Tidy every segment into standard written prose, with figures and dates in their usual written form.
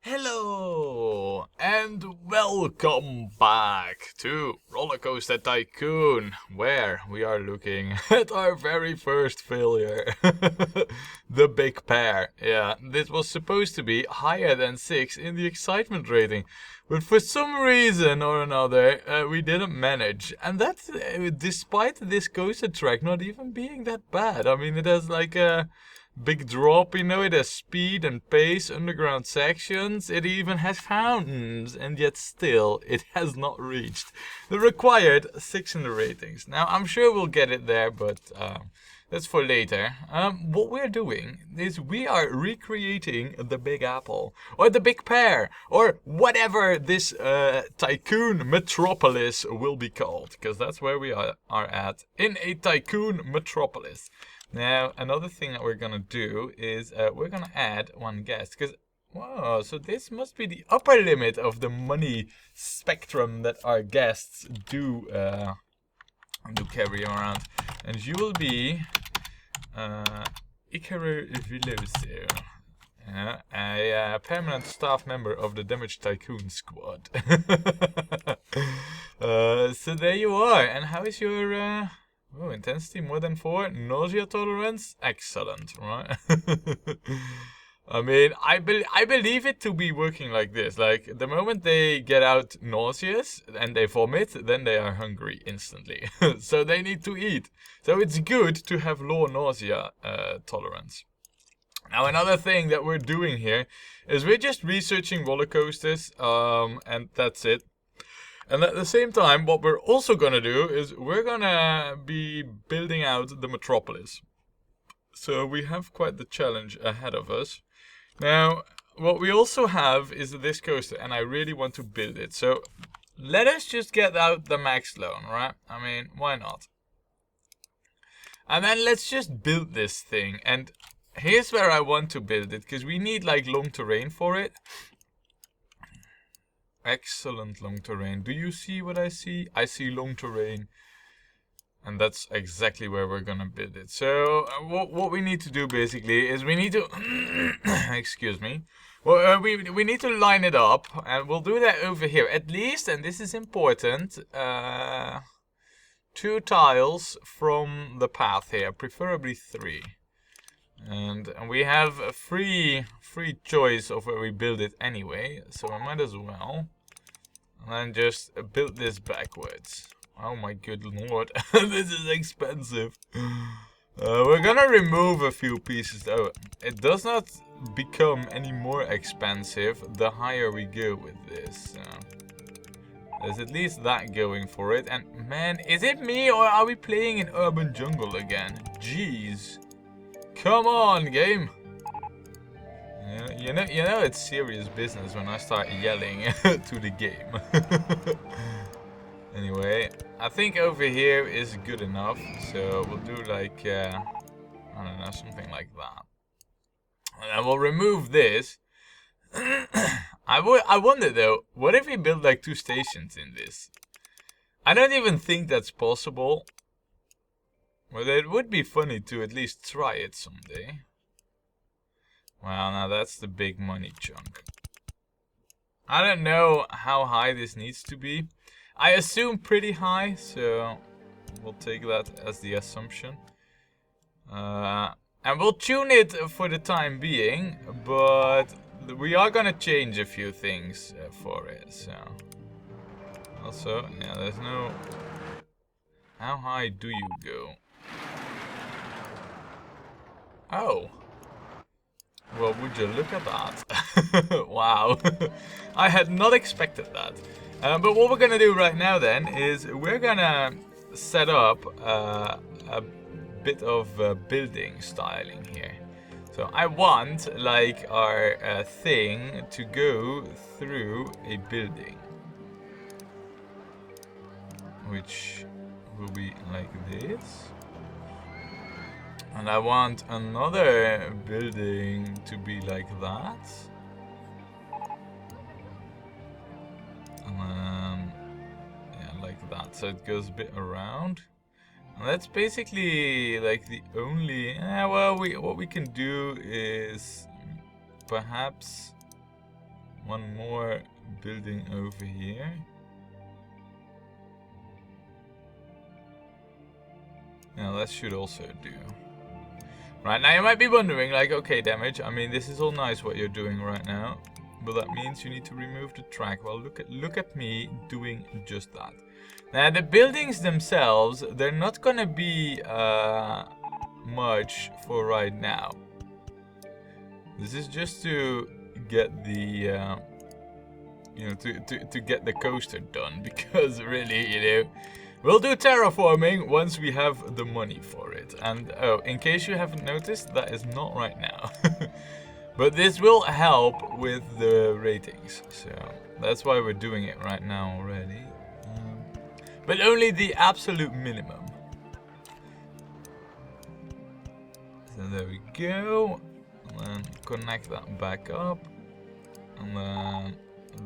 Hello and welcome back to Rollercoaster Tycoon, where we are looking at our very first failure. The big pair. Yeah, this was supposed to be higher than 6 in the excitement rating, but for some reason or another, we didn't manage. And that's despite this coaster track not even being that bad. I mean, it has like a big drop, it has speed and pace, underground sections, it even has fountains, and yet still it has not reached the required 6 in the ratings. Now, I'm sure we'll get it there, but that's for later. What we're doing is we are recreating the Big Apple, or the Big Pear, or whatever this Tycoon Metropolis will be called, because that's where we are at, in a Tycoon Metropolis. Now, another thing that we're gonna do is we're gonna add one guest, because whoa, so this must be the upper limit of the money spectrum that our guests do carry around, and you will be Icaro Viloso, a permanent staff member of the Damage Tycoon squad. So there you are. And how is your intensity more than 4. Nausea tolerance? Excellent, right? I mean, I believe it to be working like this. Like, the moment they get out nauseous and they vomit, then they are hungry instantly. So they need to eat. So it's good to have low nausea tolerance. Now, another thing that we're doing here is we're just researching roller coasters, and that's it. And at the same time, what we're also gonna do is we're gonna be building out the Metropolis. So we have quite the challenge ahead of us. Now, what we also have is this coaster, and I really want to build it. So let us just get out the max loan, right? I mean, why not? And then let's just build this thing. And here's where I want to build it, because we need like long terrain for it. Excellent long terrain. Do you see what I see? I see long terrain. And that's exactly where we're gonna build it. So what we need to do basically is we need to excuse me. Well, we need to line it up, and we'll do that over here at least. And this is important. 2 tiles from the path here, preferably 3. And we have a free choice of where we build it anyway, so I might as well. And then just build this backwards. Oh my good lord, this is expensive. We're gonna remove a few pieces though. It does not become any more expensive the higher we go with this. There's at least that going for it. And man, is it me or are we playing in Urban Jungle again? Jeez. Come on, game. You know it's serious business when I start yelling to the game. Anyway, I think over here is good enough. So we'll do like, I don't know, something like that. And then we'll remove this. I wonder though, what if we build like 2 stations in this? I don't even think that's possible. Well, it would be funny to at least try it someday. Well, now that's the big money chunk. I don't know how high this needs to be. I assume pretty high, so we'll take that as the assumption. And we'll tune it for the time being, but we are gonna change a few things for it, so. Also, yeah, there's no... How high do you go? Oh. Well, would you look at that? Wow. I had not expected that. But what we're gonna do right now then is we're gonna set up a bit of building styling here. So I want like our thing to go through a building, which will be like this. And I want another building to be like that. And then, yeah, like that. So it goes a bit around. And that's basically like the only... well, what we can do is perhaps one more building over here. Now that should also do. Right, now you might be wondering, like, okay, Damage, I mean, this is all nice what you're doing right now, but that means you need to remove the track. Well, look at me doing just that. Now, the buildings themselves, they're not gonna be much for right now. This is just to get the, you know, to get the coaster done, because really, you know, we'll do terraforming once we have the money for it. And oh, in case you haven't noticed, that is not right now. But this will help with the ratings, so that's why we're doing it right now already. But only the absolute minimum. So there we go. And then connect that back up. And then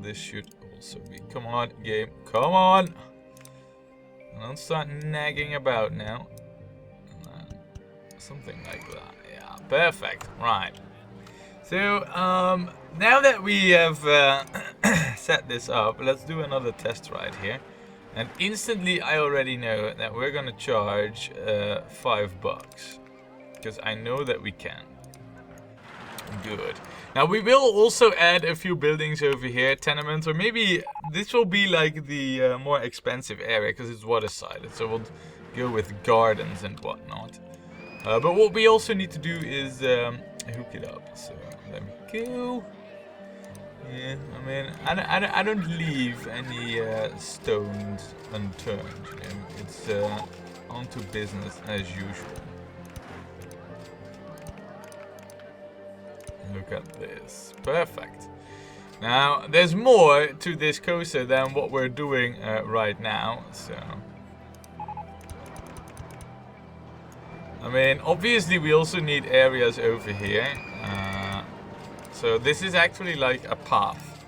this should also be... Come on, game. Come on! Don't start nagging about now. And then something like that. Yeah, perfect. Right. So, now that we have set this up, let's do another test ride here. And instantly I already know that we're gonna charge $5. Because I know that we can. Good. Now we will also add a few buildings over here, tenements, or maybe this will be like the more expensive area because it's water-sided. So we'll go with gardens and whatnot. But what we also need to do is hook it up. So there we go. Yeah, I mean, I don't leave any stones unturned. You know? It's onto business as usual. Look at this. Perfect. Now, there's more to this coaster than what we're doing right now. So, I mean, obviously we also need areas over here. So this is actually like a path.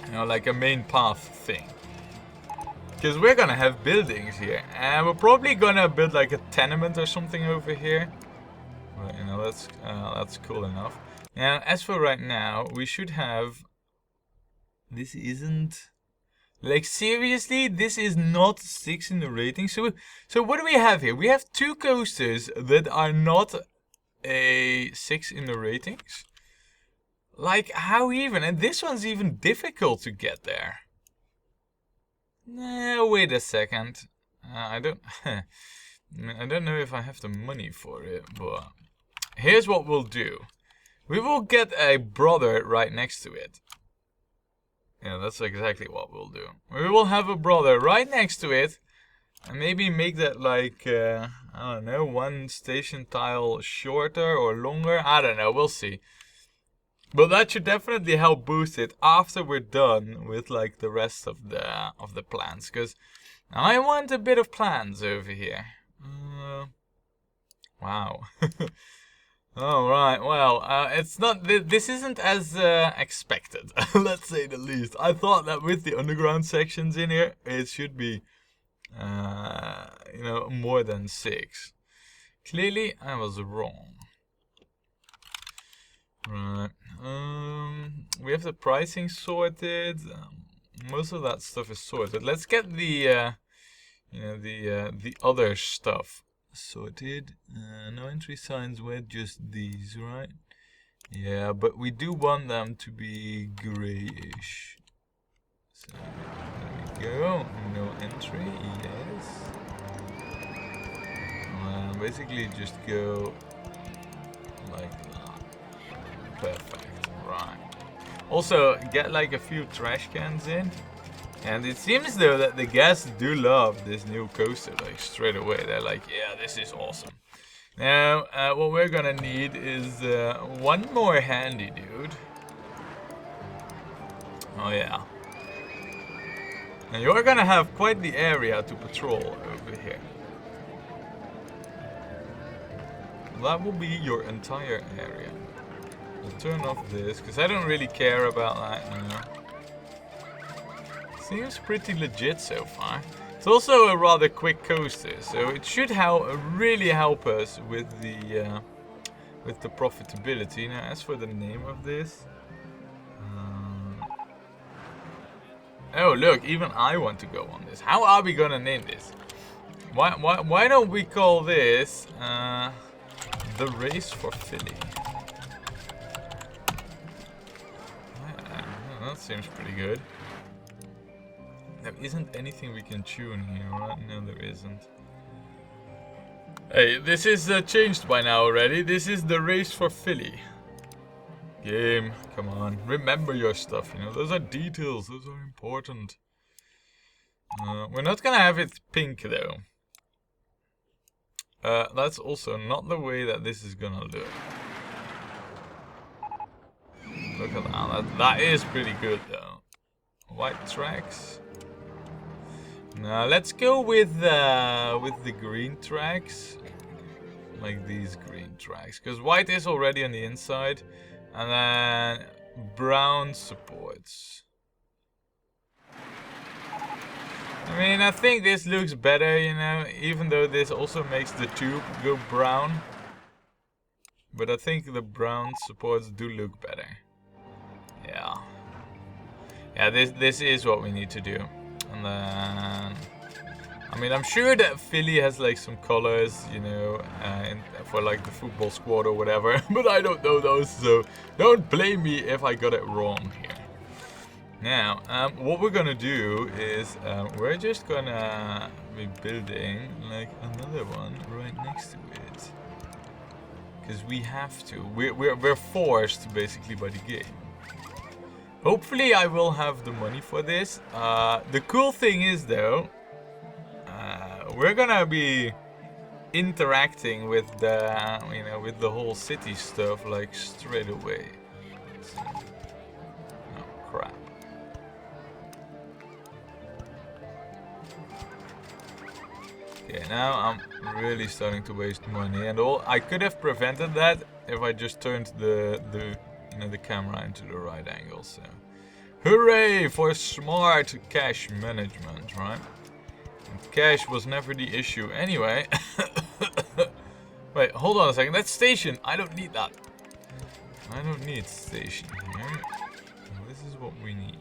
You know, like a main path thing. Because we're gonna have buildings here. And we're probably gonna build like a tenement or something over here. But, you know, that's cool enough. Now, as for right now, we should have... This isn't... Like, seriously? This is not 6 in the rating? So what do we have here? We have 2 coasters that are not a 6 in the ratings? Like, how even? And this one's even difficult to get there. Nah, wait a second. I don't... I don't know if I have the money for it, but... Here's what we'll do. We will get a brother right next to it. Yeah, that's exactly what we'll do. We will have a brother right next to it. And maybe make that like, I don't know, 1 station tile shorter or longer. I don't know, we'll see. But that should definitely help boost it after we're done with like the rest of the plans. Because I want a bit of plans over here. Wow. Alright, well, it's not, this isn't as expected, let's say the least. I thought that with the underground sections in here, it should be, you know, more than 6. Clearly, I was wrong. Right, we have the pricing sorted. Most of that stuff is sorted. Let's get the, you know, the other stuff sorted. No entry signs with just these, right? Yeah, but we do want them to be grayish. So there we go. No entry, yes. Basically just go like that. Perfect, right. Also get like a few trash cans in. And it seems though that the guests do love this new coaster, like straight away. They're like, yeah, this is awesome. Now, what we're gonna need is 1 more handy dude. Oh yeah. And you're gonna have quite the area to patrol over here. That will be your entire area. I'll turn off this, because I don't really care about that, you know. Seems pretty legit so far. It's also a rather quick coaster, so it should really help us with the profitability. Now, as for the name of this, Oh, look, even I want to go on this. How are we gonna name this? Why don't we call this the race for Philly? That seems pretty good. There isn't anything we can tune here, right? No, there isn't. Hey, this is changed by now already. This is the race for Philly. Game, come on. Remember your stuff, you know. Those are details. Those are important. We're not gonna have it pink, though. That's also not the way that this is gonna look. Look at that. That is pretty good, though. White tracks. Now let's go with the green tracks, like these green tracks, because white is already on the inside, and then brown supports. I mean, I think this looks better, you know, even though this also makes the tube go brown. But I think the brown supports do look better. Yeah. Yeah, this is what we need to do. And then, I mean, I'm sure that Philly has like some colors, you know, for like the football squad or whatever. But I don't know those, so don't blame me if I got it wrong here. Now, what we're gonna do is we're just gonna be building like another one right next to it, because we have to. We're forced basically by the game. Hopefully, I will have the money for this. The cool thing is, though, we're gonna be interacting with the, you know, with the whole city stuff like straight away. So, oh crap. Okay, now I'm really starting to waste money, and all I could have prevented that if I just turned the camera into the right angle. So, hooray for smart cash management, right? And cash was never the issue anyway. Wait, hold on a second. That's station. I don't need that. I don't need station here. This is what we need.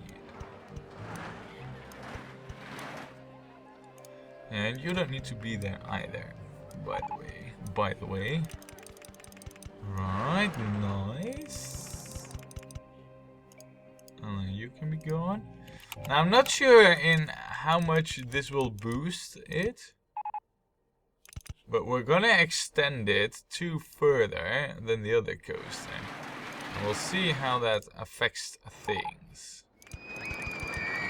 And you don't need to be there either, by the way. Right, nice. You can be gone. Now, I'm not sure in how much this will boost it, but we're gonna extend it to further than the other coaster. And we'll see how that affects things.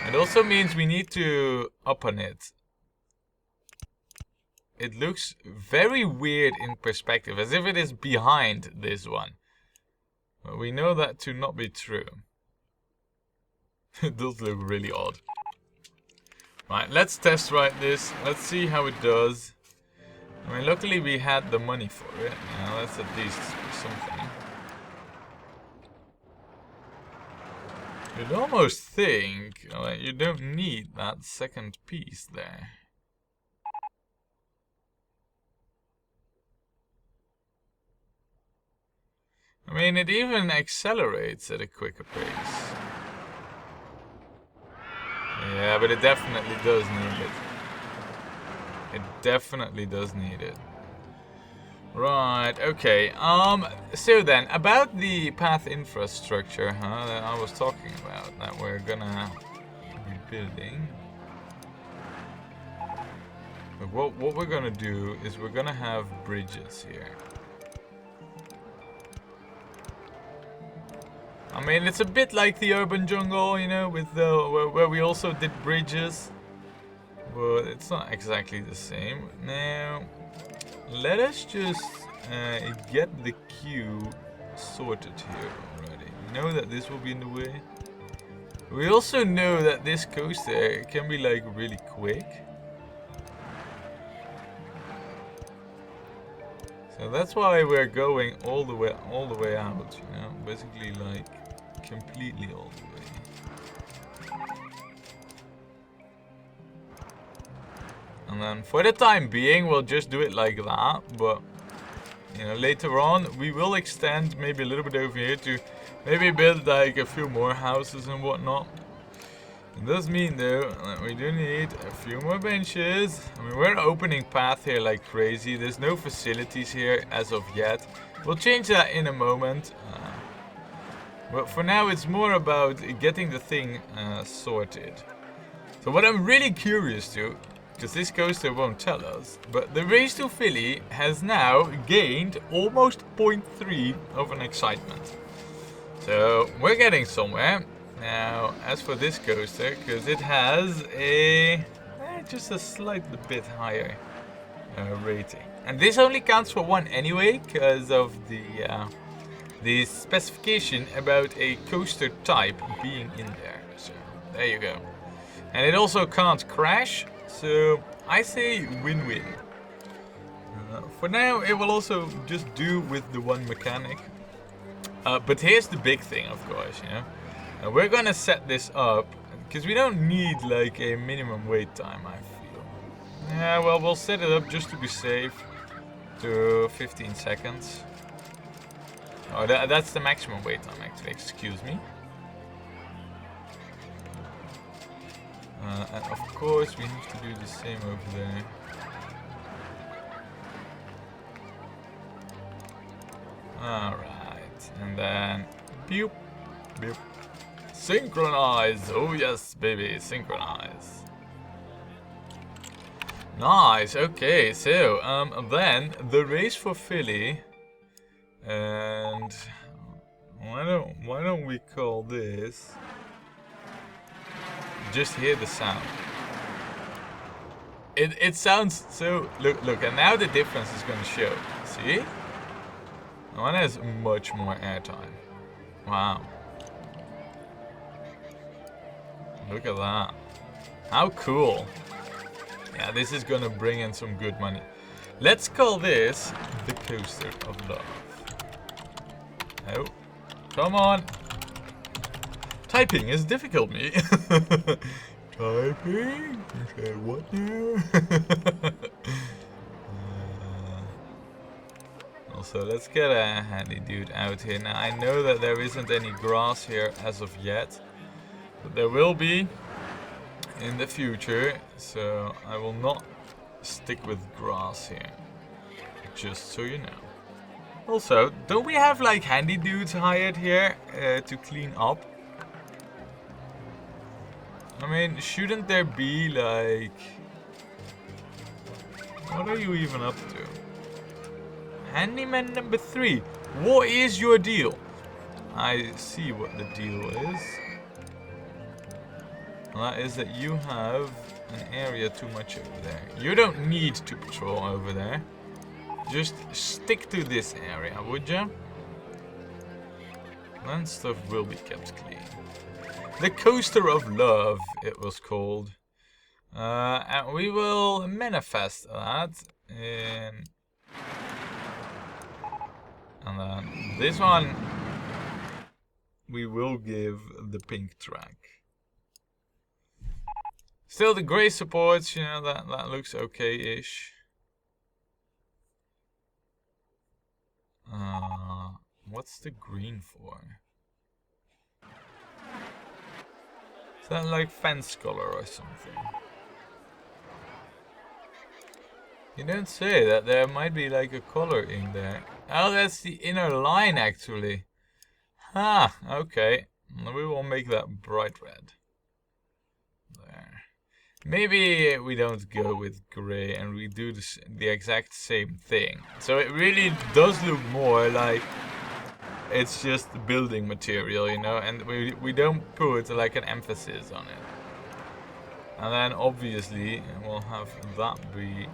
It also means we need to up on it. It looks very weird in perspective, as if it is behind this one. But we know that to not be true. It does look really odd. Right, let's test ride this. Let's see how it does. I mean, luckily we had the money for it. Now that's at least something. You'd almost think you don't need that second piece there. I mean, it even accelerates at a quicker pace. Yeah, but it definitely does need it. It definitely does need it. Right, okay. So then, about the path infrastructure, that I was talking about, that we're gonna be building. But what we're gonna do is we're gonna have bridges here. I mean, it's a bit like the urban jungle, you know, with the where we also did bridges, but it's not exactly the same. Now, let us just get the queue sorted here already. We know that this will be in the way. We also know that this coaster can be like really quick. So that's why we're going all the way out, you know, basically like completely all the way. And then for the time being, we'll just do it like that, but you know, later on we will extend maybe a little bit over here to maybe build like a few more houses and whatnot. It does mean though that we do need a few more benches. I mean, we're opening path here like crazy. There's no facilities here as of yet. We'll change that in a moment. But for now it's more about getting the thing sorted. So what I'm really curious to, because this coaster won't tell us, but the race to Philly has now gained almost 0.3 of an excitement. So we're getting somewhere. Now, as for this coaster, because it has just a slightly bit higher rating. And this only counts for one anyway, because of the specification about a coaster type being in there. So, there you go. And it also can't crash, so I say win-win. For now, it will also just do with the one mechanic. But here's the big thing, of course, you know. We're gonna set this up, because we don't need like a minimum wait time, I feel. Yeah, well, we'll set it up just to be safe to 15 seconds. Oh, that's the maximum wait time, actually, excuse me. And of course, we have to do the same over there. Alright, and then, beep, beep. Synchronize! Oh yes, baby, synchronize. Nice, okay, so, then, the race for Philly, and why don't we call this, just hear the sound. It sounds so, look, and now the difference is gonna show, see? One has much more airtime. Wow. Look at that. How cool. Yeah, this is gonna bring in some good money. Let's call this the Coaster of Love. Oh, come on. Typing is difficult, me. Typing? Okay, what now? Also, let's get a handy dude out here. Now, I know that there isn't any grass here as of yet. But there will be in the future, so I will not stick with grass here, just so you know. Also, don't we have like handy dudes hired here to clean up? I mean, shouldn't there be like... What are you even up to? Handyman number 3, what is your deal? I see what the deal is. That is that you have an area too much over there. You don't need to patrol over there. Just stick to this area, would you? Then stuff will be kept clean. The Coaster of Love, it was called. And we will manifest that in... And then this one we will give the pink track. Still, the grey supports, you know, that looks okay-ish. What's the green for? Is that like fence color or something? You don't say that. There might be like a color in there. Oh, that's the inner line actually. Ah, okay. We will make that bright red. There. Maybe we don't go with grey and we do the exact same thing. So it really does look more like it's just building material, you know, and we don't put like an emphasis on it. And then obviously we'll have that be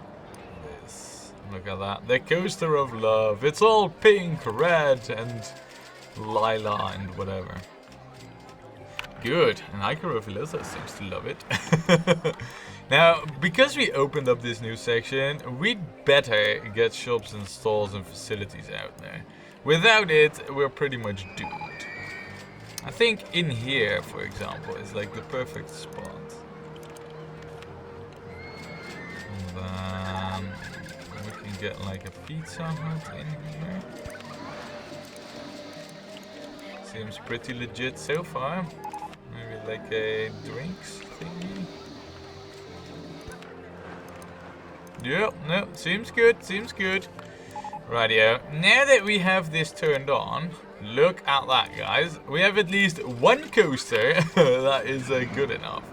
this. Look at that. The Coaster of Love. It's all pink, red, and lila and whatever. Good. And Icarophilisa seems to love it. Now, because we opened up this new section, we'd better get shops and stalls and facilities out there. Without it, we're pretty much doomed. I think in here, for example, is like the perfect spot. And then we can get like a pizza hut in here. Seems pretty legit so far. Maybe like a drinks thingy? Yep, no, seems good, seems good. Rightio. Now that we have this turned on, look at that, guys. We have at least one coaster that is good enough.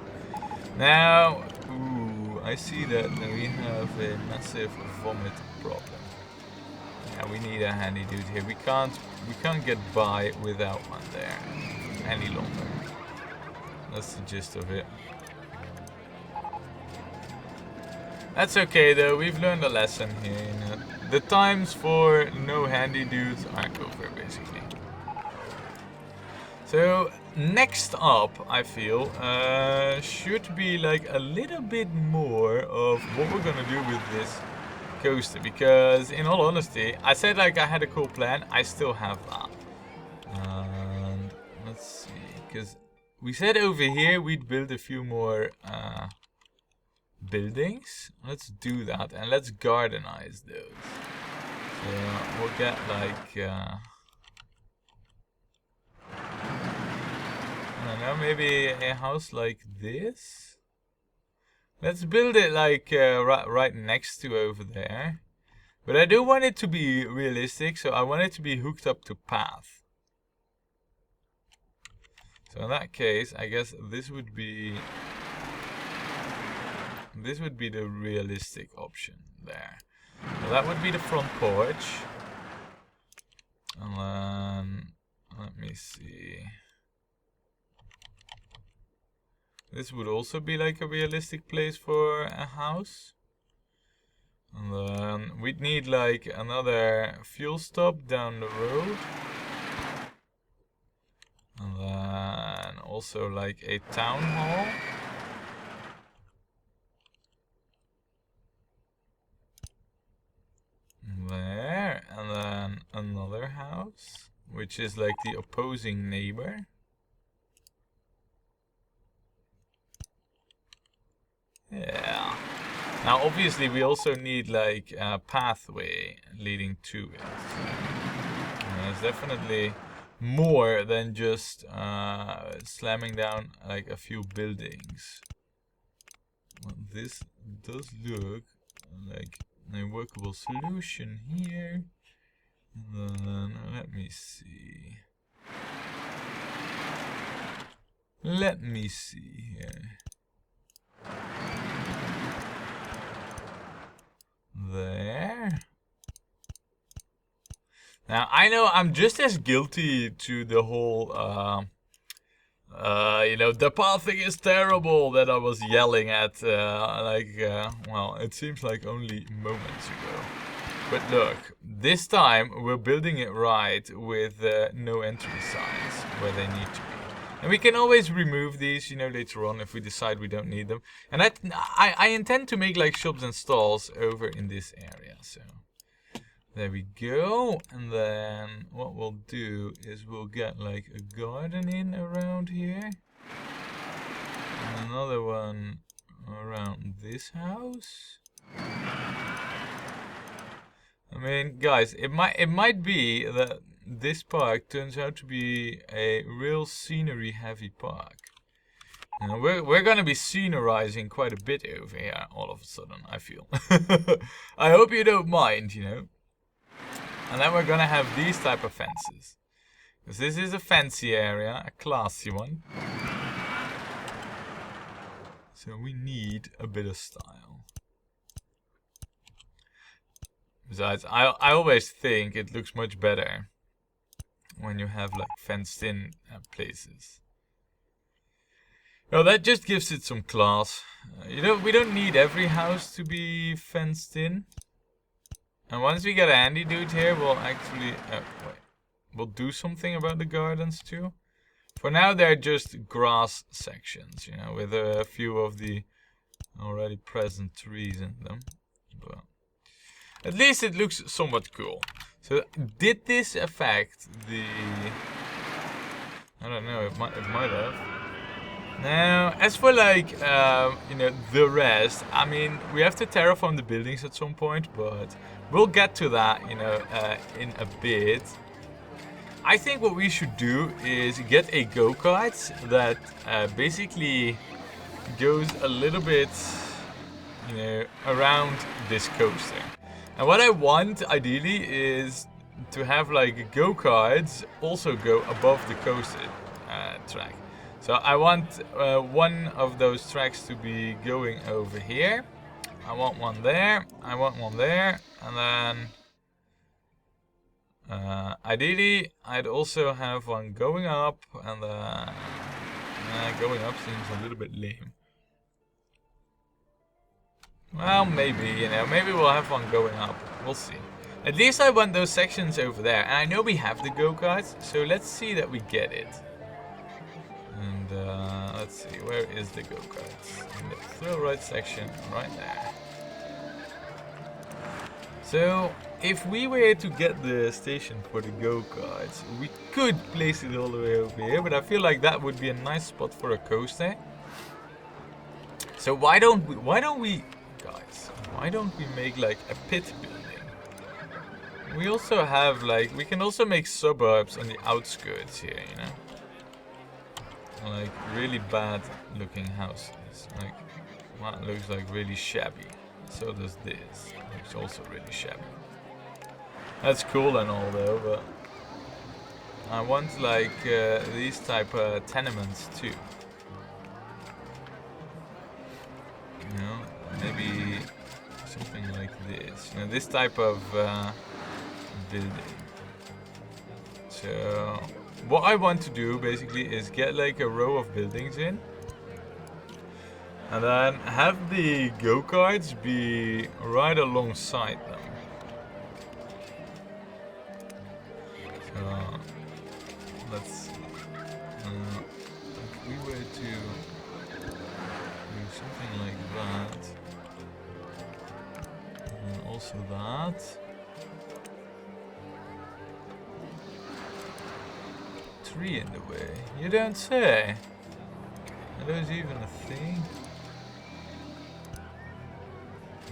Now, ooh, I see that we have a massive vomit problem. Yeah, we need a handy dude here. We can't get by without one there any longer. That's the gist of it. That's okay though, we've learned a lesson here, you know. The times for no handy dudes are over, basically. So, next up, I feel, should be like a little bit more of what we're gonna do with this coaster. Because, in all honesty, I said like I had a cool plan, I still have that. And, let's see, because we said over here we'd build a few more, buildings. Let's do that and let's gardenize those. So we'll get like I don't know, maybe a house like this. Let's build it like right next to over there. But I do want it to be realistic, so I want it to be hooked up to path. So in that case, I guess this would be the realistic option there. So that would be the front porch. And then, let me see. This would also be like a realistic place for a house. And then we'd need like another fuel stop down the road. And then also like a town hall. There, and then another house, which is like the opposing neighbor. Yeah. Now, obviously, we also need like a pathway leading to it. There's definitely more than just slamming down like a few buildings. Well, this does look like a workable solution here. And then let me see. Let me see here. There. Now I know I'm just as guilty to the whole you know, the pathing is terrible that I was yelling at, well, it seems like only moments ago. But look, this time we're building it right with no entry signs where they need to be. And we can always remove these, you know, later on if we decide we don't need them. And I intend to make like shops and stalls over in this area, so. There we go, and then what we'll do is we'll get like a garden in around here. And another one around this house. I mean, guys, it might be that this park turns out to be a real scenery heavy park. You know, we're gonna be scenerizing quite a bit over here all of a sudden, I feel. I hope you don't mind, you know. And then we're gonna have these type of fences. Because this is a fancy area, a classy one. So we need a bit of style. Besides, I always think it looks much better when you have like fenced in places. Well, that just gives it some class. You know, we don't need every house to be fenced in. And once we get a handy dude here, we'll actually, we'll do something about the gardens too. For now, they're just grass sections, you know, with a few of the already present trees in them. But at least it looks somewhat cool. So, did this affect the? I don't know. It might have. Now, as for like, you know, the rest, I mean, we have to terraform the buildings at some point, but we'll get to that, you know, in a bit. I think what we should do is get a go-kart that basically goes a little bit, you know, around this coaster. And what I want ideally is to have like go-karts also go above the coaster track. So I want one of those tracks to be going over here. I want one there, I want one there, and then ideally I'd also have one going up, and going up seems a little bit lame. Well, maybe, you know, maybe we'll have one going up. We'll see. At least I want those sections over there. And I know we have the go-karts, so let's see that we get it. And let's see, where is the go-karts? In the thrill ride section, right there. So, if we were to get the station for the go-karts, we could place it all the way over here, but I feel like that would be a nice spot for a coaster. So why don't we make like a pit building? We also have like, we can also make suburbs on the outskirts here, you know? Like really bad looking houses. Like one looks like really shabby. So does this. Looks also really shabby. That's cool and all though, but I want like these type of tenements too. You know, maybe something like this. You know, this type of building. So what I want to do basically is get like a row of buildings in, and then have the go-karts be right alongside them. So let's see. If we were to do something like that, and also that. Tree in the way. You don't say. Are those even a thing?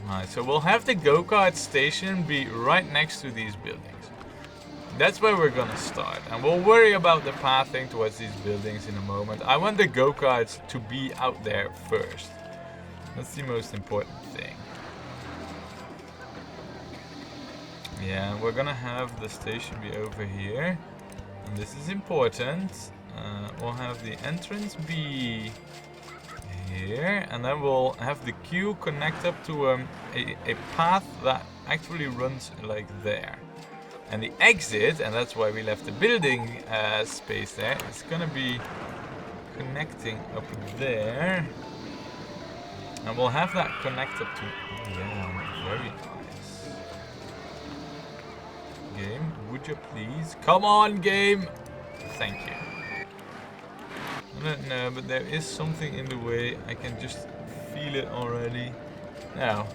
Alright, so we'll have the go-kart station be right next to these buildings. That's where we're gonna start. And we'll worry about the pathing towards these buildings in a moment. I want the go-karts to be out there first. That's the most important thing. Yeah, we're gonna have the station be over here. And this is important. We'll have the entrance be here, and then we'll have the queue connect up to a path that actually runs like there. And the exit, and that's why we left the building space there, it's gonna be connecting up there. And we'll have that connect up to, oh yeah, very nice. Game, would you please? Come on, game! Thank you. I don't know, but there is something in the way. I can just feel it already. No.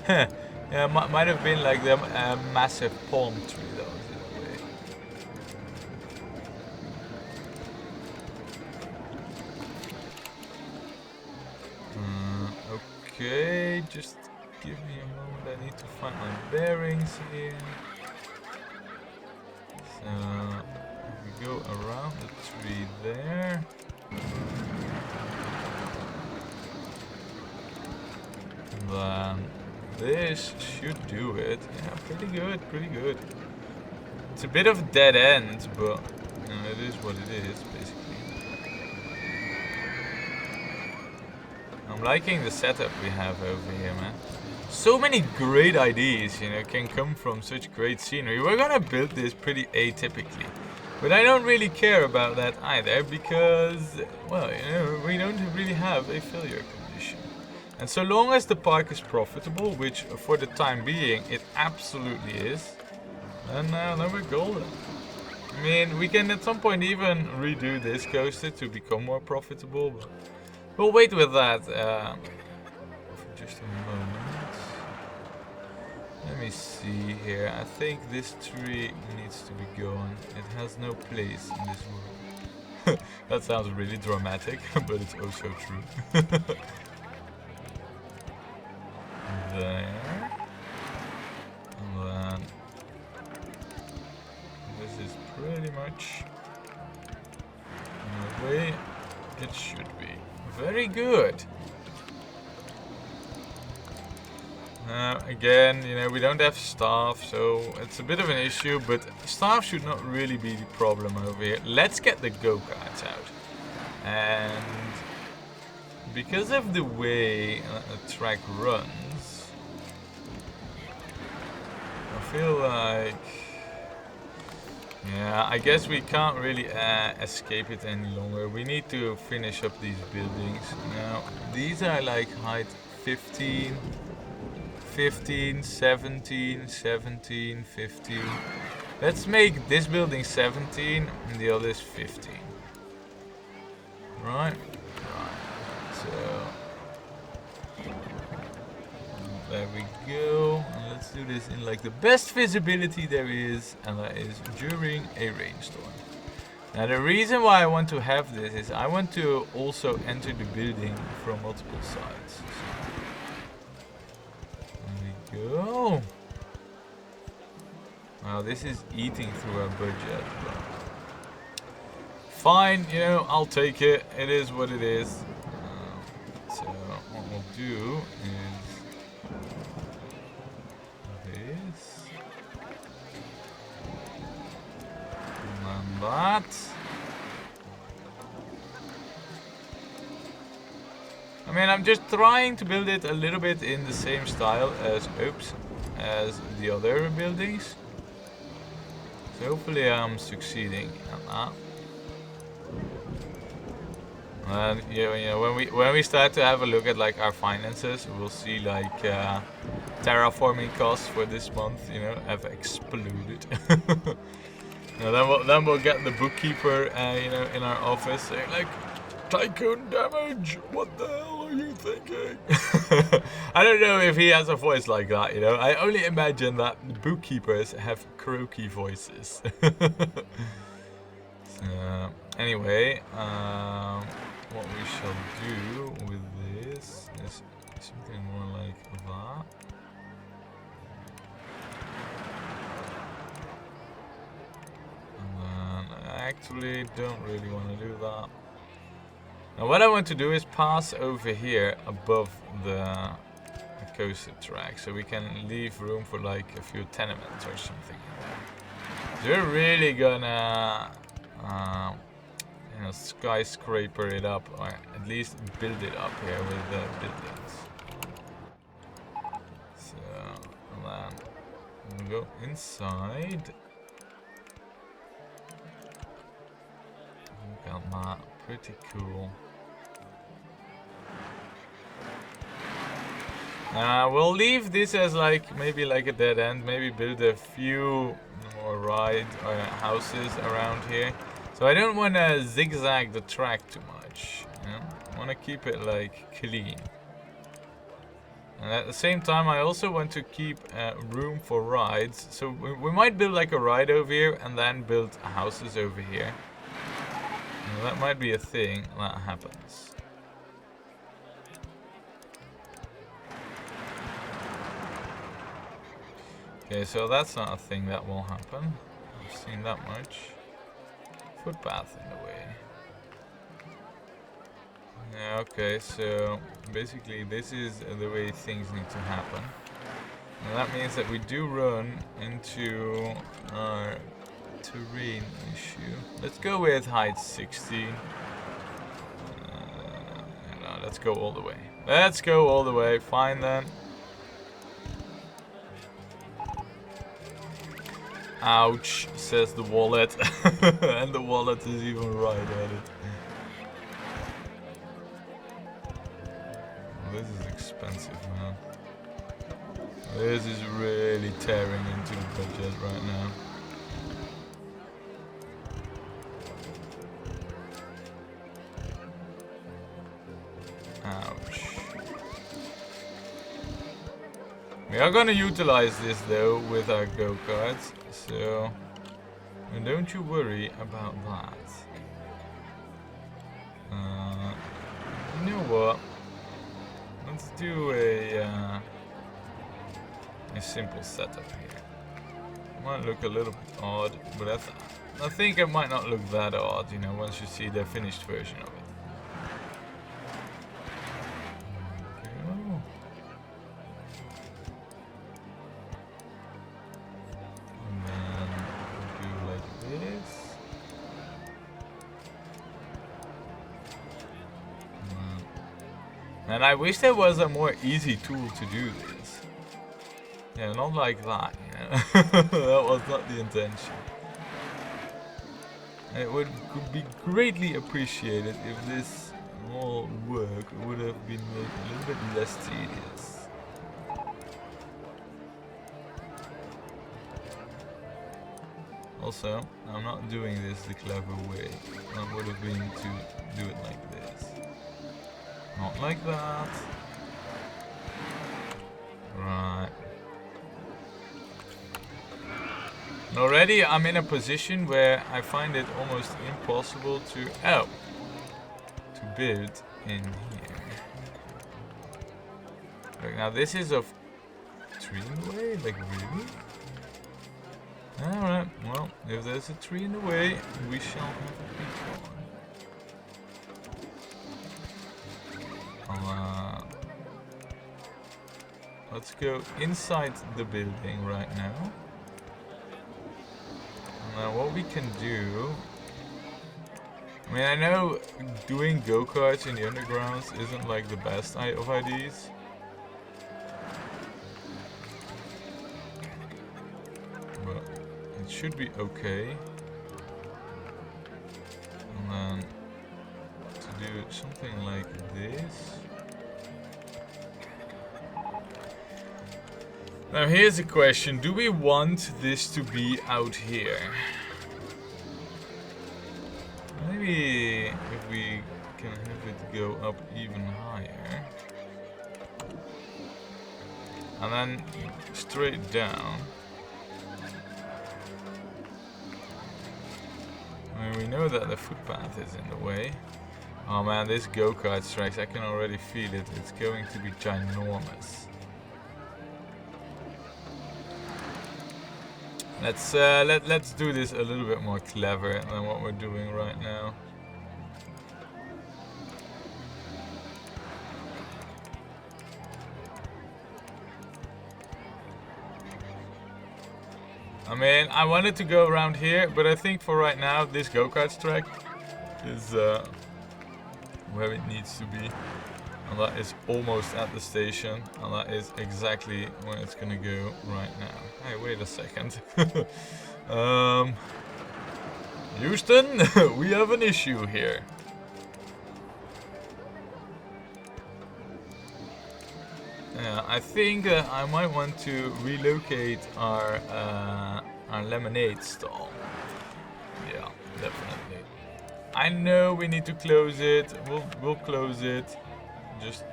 Yeah, might have been like the massive palm tree that was in the way. Okay, just give me a moment. I need to find my bearings here. So, if we go around the tree there. Then this should do it. Yeah, pretty good, pretty good. It's a bit of a dead end, but you know, it is what it is, basically. I'm liking the setup we have over here, man. So many great ideas, you know, can come from such great scenery. We're gonna build this pretty atypically. But I don't really care about that either, because, well, you know, we don't really have a failure condition. And so long as the park is profitable, which for the time being it absolutely is, then we're golden. I mean, we can at some point even redo this coaster to become more profitable, but we'll wait with that for just a moment. Let me see here. I think this tree needs to be gone. It has no place in this world. That sounds really dramatic, but it's also true. There. And then this is pretty much much. In the way it should be. Very good. Again, you know, we don't have staff, so it's a bit of an issue, but staff should not really be the problem over here. Let's get the go-karts out. And because of the way the track runs, I feel like, yeah, I guess we can't really escape it any longer. We need to finish up these buildings. Now, these are like height 15, 15, 17, 17, 15. Let's make this building 17 and the others 15. Right? So there we go. And let's do this in like the best visibility there is, and that is during a rainstorm. Now the reason why I want to have this is I want to also enter the building from multiple sides. There we go. Wow, this is eating through our budget. Fine, you know, I'll take it. It is what it is. So what we'll do is this. And that. I mean, I'm just trying to build it a little bit in the same style as, as the other buildings. So hopefully I'm succeeding at that. And you know, when we start to have a look at like our finances, we'll see like terraforming costs for this month, you know, have exploded. Then we'll get the bookkeeper, you know, in our office saying like, Tycoon damage. What the hell are you thinking? I don't know if he has a voice like that, you know. I only imagine that the bookkeepers have croaky voices. So anyway. What we shall do with this is something more like that. And then I actually don't really want to do that. Now what I want to do is pass over here above the coaster track, so we can leave room for like a few tenements or something. So we're really gonna you know, skyscraper it up, or at least build it up here with the buildings. So then we'll go inside. Look at that, pretty cool. We'll leave this as like maybe like a dead end. Maybe build a few more rides or houses around here. So I don't want to zigzag the track too much, you know? I want to keep it like clean. And at the same time I also want to keep room for rides. So we might build like a ride over here and then build houses over here. You know, that might be a thing that happens. Okay, so that's not a thing that will happen. I've seen that much. Footpath in the way. Yeah, okay, so basically this is the way things need to happen. And that means that we do run into our terrain issue. Let's go with height 60. No, let's go all the way. Let's go all the way. Fine then. Ouch, says the wallet. And the wallet is even right at it. This is expensive, man. This is really tearing into the budget right now. Ouch. We are gonna utilize this though with our go-karts, so don't you worry about that. You know what? Let's do a simple setup here. Might look a little bit odd, but I think it might not look that odd, you know, once you see the finished version of it. And then do like this. And I wish there was a more easy tool to do this. Yeah, not like that, you know. That was not the intention. It could be greatly appreciated if this all work would have been made a little bit less tedious. Also, I'm not doing this the clever way. That would have been to do it like this. Not like that. Right. And already I'm in a position where I find it almost impossible to build in here. Like now this is a tree in the way? Like really? Alright, well, if there's a tree in the way, we shall have a big one. Let's go inside the building right now. Now what we can do... I mean, I know doing go-karts in the undergrounds isn't like the best of ideas. But it should be okay. And then to do something like this. Now here's a question, do we want this to be out here? Maybe if we can have it go up even higher. And then straight down. I mean, we know that the footpath is in the way. Oh man, this go-kart tracks, I can already feel it. It's going to be ginormous. Let's do this a little bit more clever than what we're doing right now. I mean, I wanted to go around here, but I think for right now, this go-kart track is where it needs to be. And that is almost at the station, and that is exactly where it's gonna go right now. Hey, wait a second. Houston, we have an issue here. Yeah, I think I might want to relocate our lemonade stall. Yeah, definitely. I know we need to close it. We'll close it. Just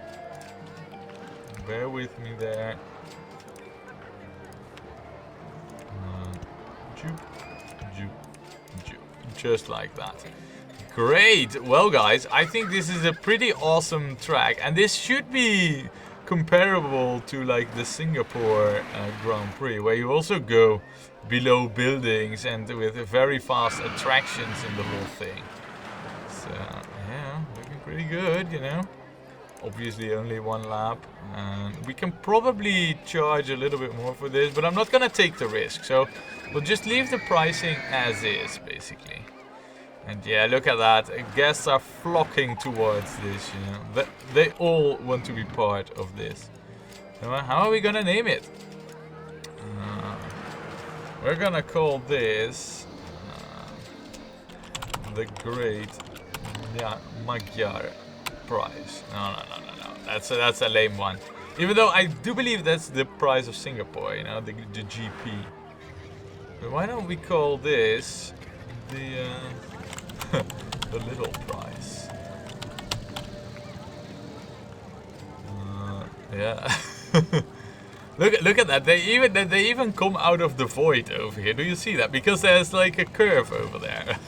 bear with me there. Just like that. Great! Well guys, I think this is a pretty awesome track, and this should be comparable to like the Singapore Grand Prix, where you also go below buildings and with very fast attractions in the whole thing. So yeah, looking pretty good, you know. Obviously only one lap, and we can probably charge a little bit more for this, but I'm not gonna take the risk, so we'll just leave the pricing as is basically. And yeah, look at that, guests are flocking towards this, you know. They all want to be part of this. So how are we gonna name it? We're gonna call this the Great Magyar Prize. No. That's a lame one. Even though I do believe that's the prize of Singapore, you know, the GP. But why don't we call this the the little prize? Yeah. Look at that. They even come out of the void over here. Do you see that? Because there's like a curve over there.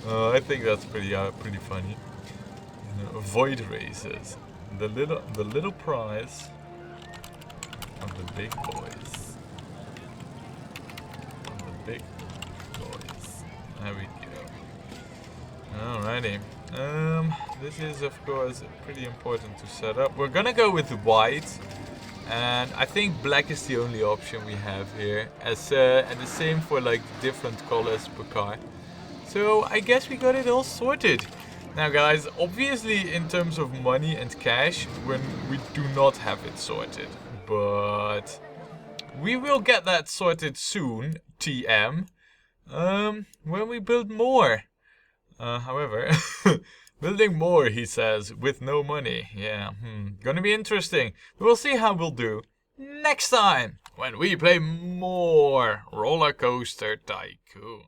I think that's pretty funny. Void races, the little prize of the big boys. Of the big boys. There we go. Alrighty. This is of course pretty important to set up. We're gonna go with white. And I think black is the only option we have here. And the same for like different colors per car. So I guess we got it all sorted. Now guys, obviously in terms of money and cash, we do not have it sorted. But we will get that sorted soon, TM. When we build more. However, building more, he says, with no money. Yeah, gonna be interesting. We'll see how we'll do next time when we play more Rollercoaster Tycoon.